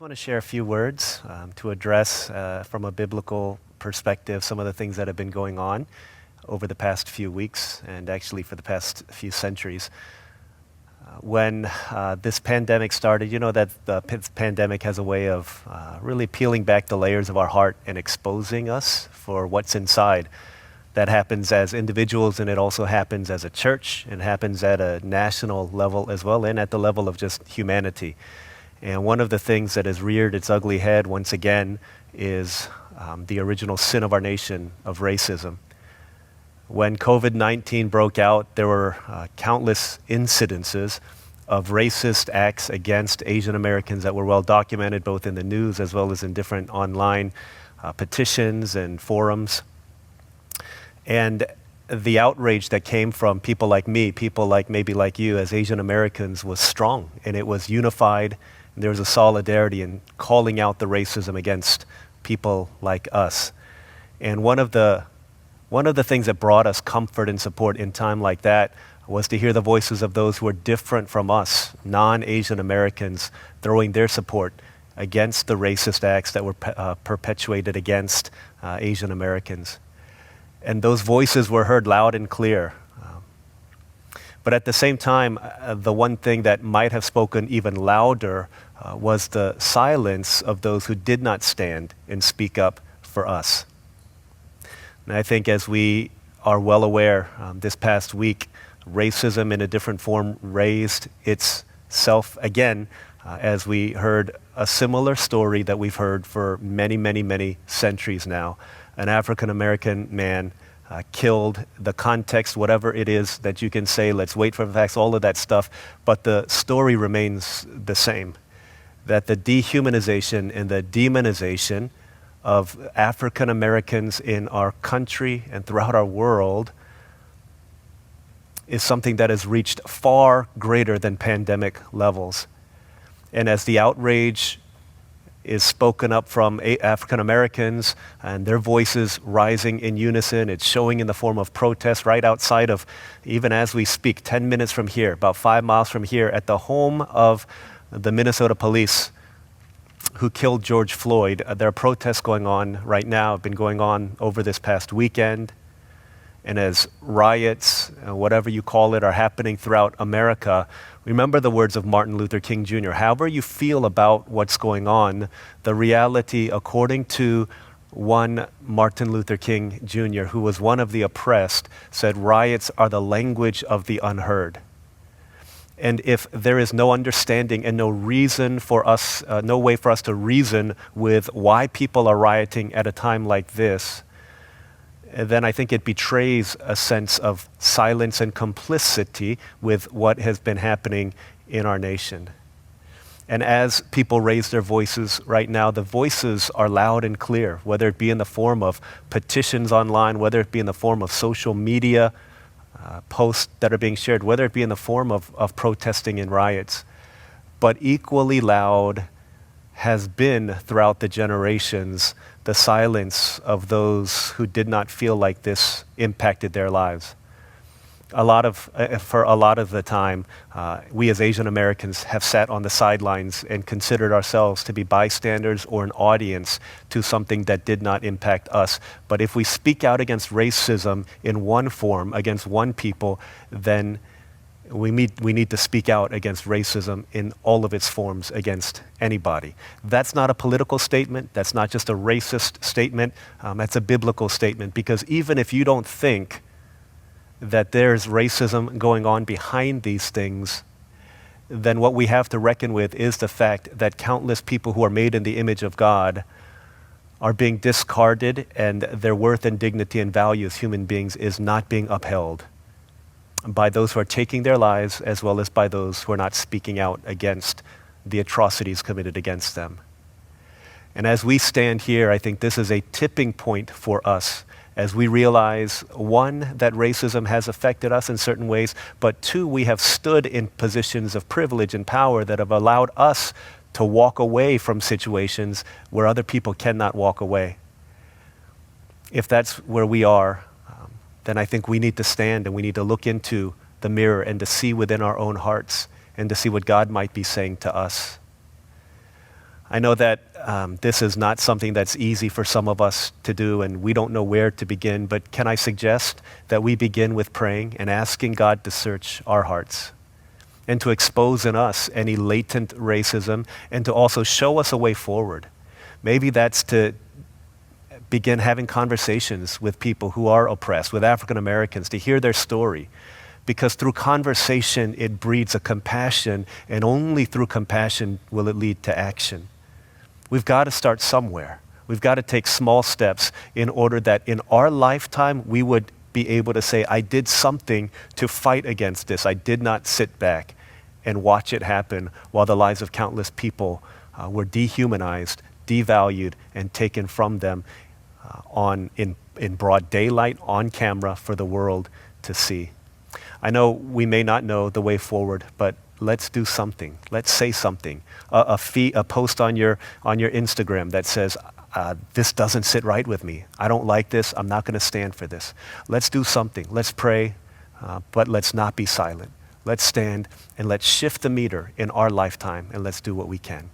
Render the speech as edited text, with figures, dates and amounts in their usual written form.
want to share a few words to address from a biblical perspective some of the things that have been going on over the past few weeks and actually for the past few centuries. When this pandemic started, you know that the pandemic has a way of really peeling back the layers of our heart and exposing us for what's inside. That happens as individuals, and it also happens as a church, and happens at a national level as well, and at the level of just humanity. And one of the things that has reared its ugly head once again is the original sin of our nation, of racism. When COVID-19 broke out, there were countless incidences of racist acts against Asian Americans that were well documented both in the news as well as in different online petitions and forums. And the outrage that came from people like me, people like maybe like you as Asian Americans, was strong, and it was unified. And there was a solidarity in calling out the racism against people like us. And one of the things that brought us comfort and support in time like that was to hear the voices of those who are different from us, non-Asian Americans, throwing their support against the racist acts that were perpetuated against Asian Americans. And those voices were heard loud and clear. But at the same time, the one thing that might have spoken even louder was the silence of those who did not stand and speak up for us. And I think, as we are well aware, this past week, racism in a different form raised itself again, as we heard a similar story that we've heard for many, many, many centuries now. An African-American man killed. The context, whatever it is that you can say, let's wait for the facts, all of that stuff, but the story remains the same. That the dehumanization and the demonization of African Americans in our country and throughout our world is something that has reached far greater than pandemic levels. And as the outrage is spoken up from African Americans and their voices rising in unison, it's showing in the form of protest right outside of, even as we speak, 10 minutes from here, about 5 miles from here, at the home of the Minnesota police who killed George Floyd. There are protests going on right now, have been going on over this past weekend. And as riots, whatever you call it, are happening throughout America, remember the words of Martin Luther King Jr. However you feel about what's going on, the reality, according to one Martin Luther King Jr., who was one of the oppressed, said riots are the language of the unheard. And if there is no understanding and no reason for us, no way for us to reason with why people are rioting at a time like this, then I think it betrays a sense of silence and complicity with what has been happening in our nation. And as people raise their voices right now, the voices are loud and clear, whether it be in the form of petitions online, whether it be in the form of social media posts that are being shared, whether it be in the form of protesting in riots. But equally loud has been throughout the generations the silence of those who did not feel like this impacted their lives. For a lot of the time, we as Asian Americans have sat on the sidelines and considered ourselves to be bystanders or an audience to something that did not impact us. But if we speak out against racism in one form, against one people, then we need to speak out against racism in all of its forms against anybody. That's not a political statement. That's not just a racist statement. That's a biblical statement, because even if you don't think that there's racism going on behind these things, then what we have to reckon with is the fact that countless people who are made in the image of God are being discarded, and their worth and dignity and value as human beings is not being upheld by those who are taking their lives, as well as by those who are not speaking out against the atrocities committed against them. And as we stand here, I think this is a tipping point for us as we realize, one, that racism has affected us in certain ways, but two, we have stood in positions of privilege and power that have allowed us to walk away from situations where other people cannot walk away. If that's where we are, then I think we need to stand and we need to look into the mirror and to see within our own hearts and to see what God might be saying to us. I know that this is not something that's easy for some of us to do, and we don't know where to begin, but can I suggest that we begin with praying and asking God to search our hearts and to expose in us any latent racism and to also show us a way forward. Maybe that's to begin having conversations with people who are oppressed, with African Americans, to hear their story. Because through conversation, it breeds a compassion, and only through compassion will it lead to action. We've got to start somewhere. We've got to take small steps in order that in our lifetime, we would be able to say, I did something to fight against this. I did not sit back and watch it happen while the lives of countless people were dehumanized, devalued, and taken from them in broad daylight, on camera, for the world to see. I know we may not know the way forward, but let's do something. Let's say something. A post on your Instagram that says, this doesn't sit right with me. I don't like this. I'm not going to stand for this. Let's do something. Let's pray, but let's not be silent. Let's stand and let's shift the meter in our lifetime, and let's do what we can.